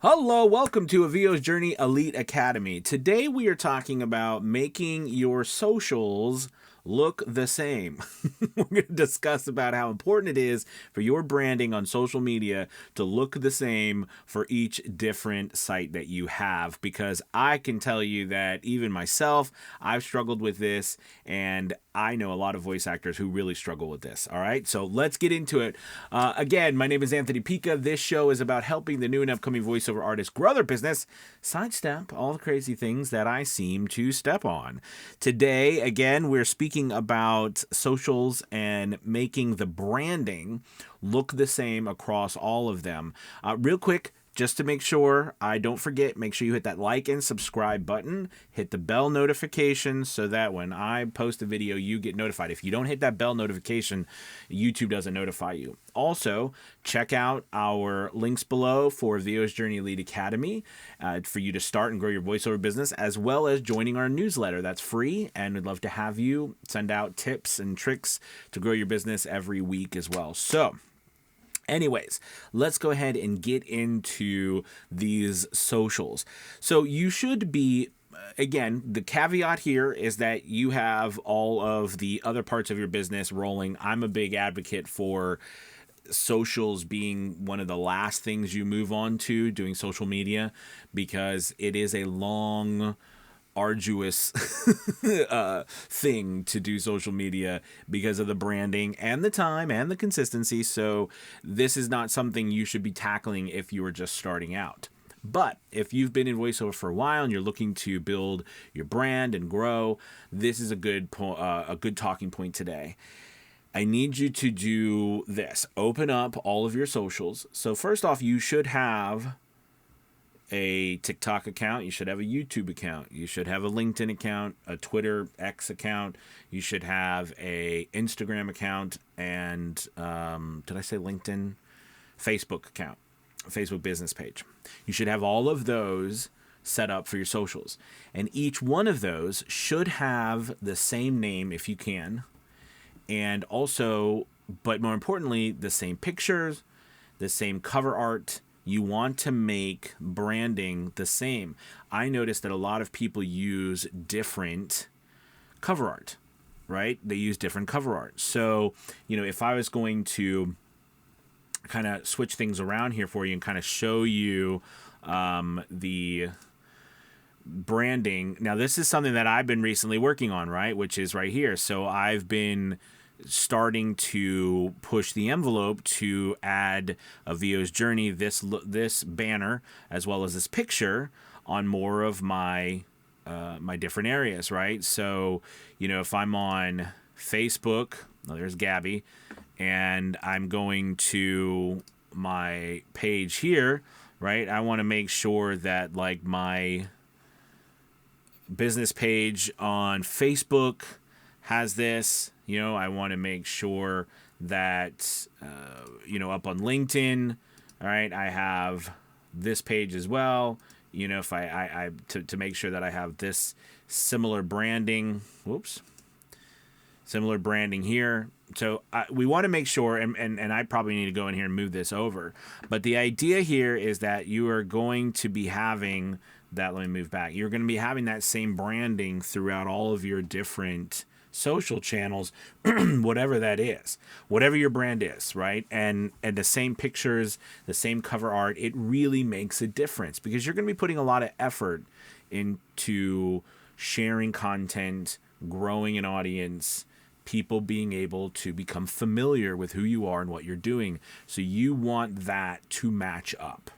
Hello, welcome to Avio's Journey Elite Academy. Today we are talking about making your socials look the same. We're going to discuss about how important it is for your branding on social media to look the same for each different site that you have, because I can tell you that even myself, I've struggled with this, and I know a lot of voice actors who really struggle with this. All right, so let's get into it. Again, my name is Anthony Pica. This show is about helping the new and upcoming voiceover artists grow their business, sidestep all the crazy things that I seem to step on. Today, again, we're speaking about socials and making the branding look the same across all of them. Real quick, just to make sure I don't forget, make sure you hit that like and subscribe button. Hit the bell notification so that when I post a video, you get notified. If you don't hit that bell notification, YouTube doesn't notify you. Also, check out our links below for Avio's Journey Elite Academy for you to start and grow your voiceover business, as well as joining our newsletter. That's free, and we'd love to have you send out tips and tricks to grow your business every week as well. So, anyways, let's go ahead and get into these socials. So you should be, again, the caveat here is that you have all of the other parts of your business rolling. I'm a big advocate for socials being one of the last things you move on to, doing social media, because it is a long, arduous thing to do social media because of the branding and the time and the consistency. So this is not something you should be tackling if you are just starting out. But if you've been in voiceover for a while and you're looking to build your brand and grow, this is a good talking point today. I need you to do this. Open up all of your socials. So first off, you should have a TikTok account, you should have a YouTube account, you should have a LinkedIn account, a Twitter X account, you should have a Instagram account, and did I say LinkedIn? Facebook account, Facebook business page. You should have all of those set up for your socials, and each one of those should have the same name if you can, and also, but more importantly, the same pictures, the same cover art. You want to make branding the same. I noticed that a lot of people use different cover art, right? They use different cover art. So, if I was going to kind of switch things around here for you and kind of show you the branding. Now, this is something that I've been recently working on, right? Which is right here. So I've been starting to push the envelope to add Avio's Journey, this banner, as well as this picture on more of my my different areas, right? So, if I'm on Facebook, there's Gabby, and I'm going to my page here, right? I want to make sure that like my business page on Facebook has this. I want to make sure that, up on LinkedIn, all right, I have this page as well. If I to make sure that I have this similar branding, similar branding here. So we want to make sure, and I probably need to go in here and move this over. But the idea here is that you are going to be having that, let me move back. You're going to be having that same branding throughout all of your different social channels, whatever that is, whatever your brand is, right? And the same pictures, the same cover art, it really makes a difference because you're going to be putting a lot of effort into sharing content, growing an audience, people being able to become familiar with who you are and what you're doing. So you want that to match up.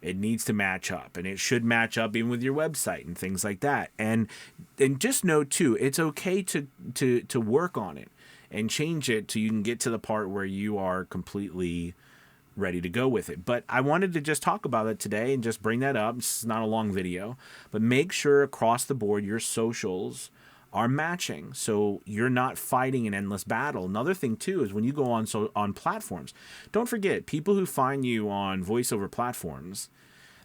It needs to match up, and it should match up even with your website and things like that. And just know too, it's okay to work on it and change it so you can get to the part where you are completely ready to go with it. But I wanted to just talk about it today and just bring that up. It's not a long video, but make sure across the board your socials are matching, so you're not fighting an endless battle. Another thing too is when you go on platforms, don't forget, people who find you on voiceover platforms,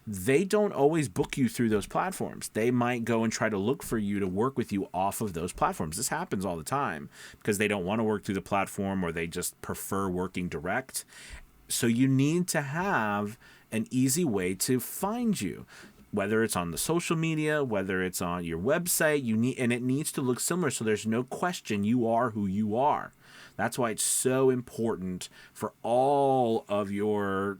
they don't always book you through those platforms. They might go and try to look for you to work with you off of those platforms. This happens all the time because they don't want to work through the platform, or they just prefer working direct. So you need to have an easy way to find you, whether it's on the social media, whether it's on your website. And it needs to look similar, so there's no question you are who you are. That's why it's so important for all of your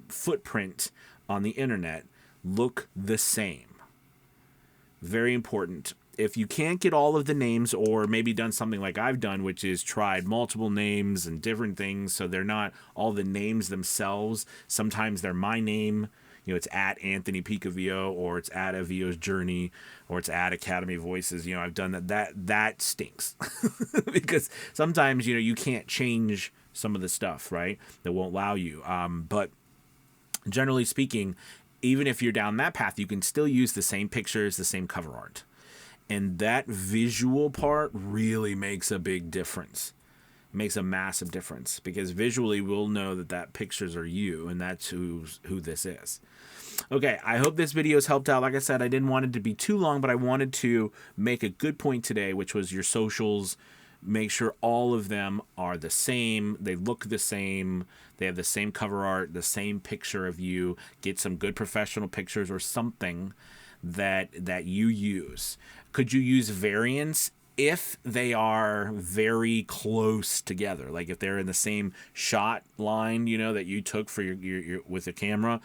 footprint on the internet look the same. Very important. If you can't get all of the names, or maybe done something like I've done, which is tried multiple names and different things, so they're not all the names themselves. Sometimes they're my name. It's at Anthony Picavio, or it's at Avio's Journey, or it's at Academy Voices. I've done that. That stinks because sometimes, you can't change some of the stuff, right? That won't allow you. But generally speaking, even if you're down that path, you can still use the same pictures, the same cover art. And that visual part really makes a big difference. It makes a massive difference, because visually we'll know that pictures are you, and that's who this is. Okay, I hope this video has helped out. Like I said, I didn't want it to be too long, but I wanted to make a good point today, which was your socials. Make sure all of them are the same. They look the same. They have the same cover art, the same picture of you. Get some good professional pictures or something that you use. Could you use variants if they are very close together? Like if they're in the same shot line, that you took for your with a camera,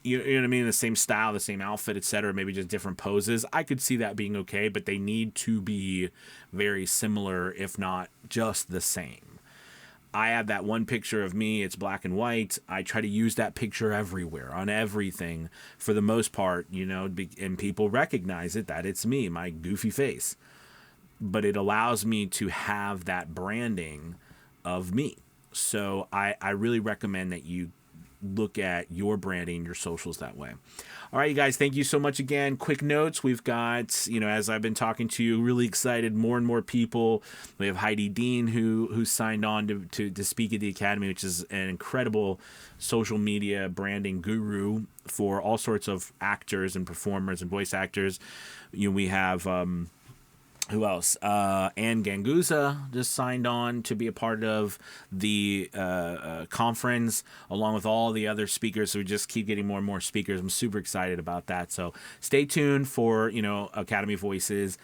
you know what I mean? The same style, the same outfit, etc. Maybe just different poses. I could see that being okay, but they need to be very similar, if not just the same. I have that one picture of me. It's black and white. I try to use that picture everywhere, on everything, for the most part, and people recognize that it's me, my goofy face. But it allows me to have that branding of me. So I really recommend that you look at your branding, your socials that way. All right, you guys, thank you so much again. Quick notes. We've got, as I've been talking to you, really excited, more and more people. We have Heidi Dean who signed on to speak at the Academy, which is an incredible social media branding guru for all sorts of actors and performers and voice actors. We have who else? Anne Ganguza just signed on to be a part of the conference, along with all the other speakers. So we just keep getting more and more speakers. I'm super excited about that. So stay tuned for, Academy Voices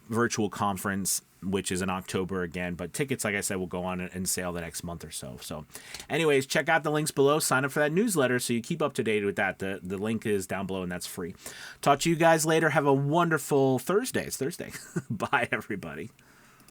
virtual conference, which is in October again. But tickets, like I said, will go on and sale the next month or so. So anyways, check out the links below. Sign up for that newsletter so you keep up to date with that. The link is down below, and that's free. Talk to you guys later. Have a wonderful Thursday. It's Thursday. Bye, everybody.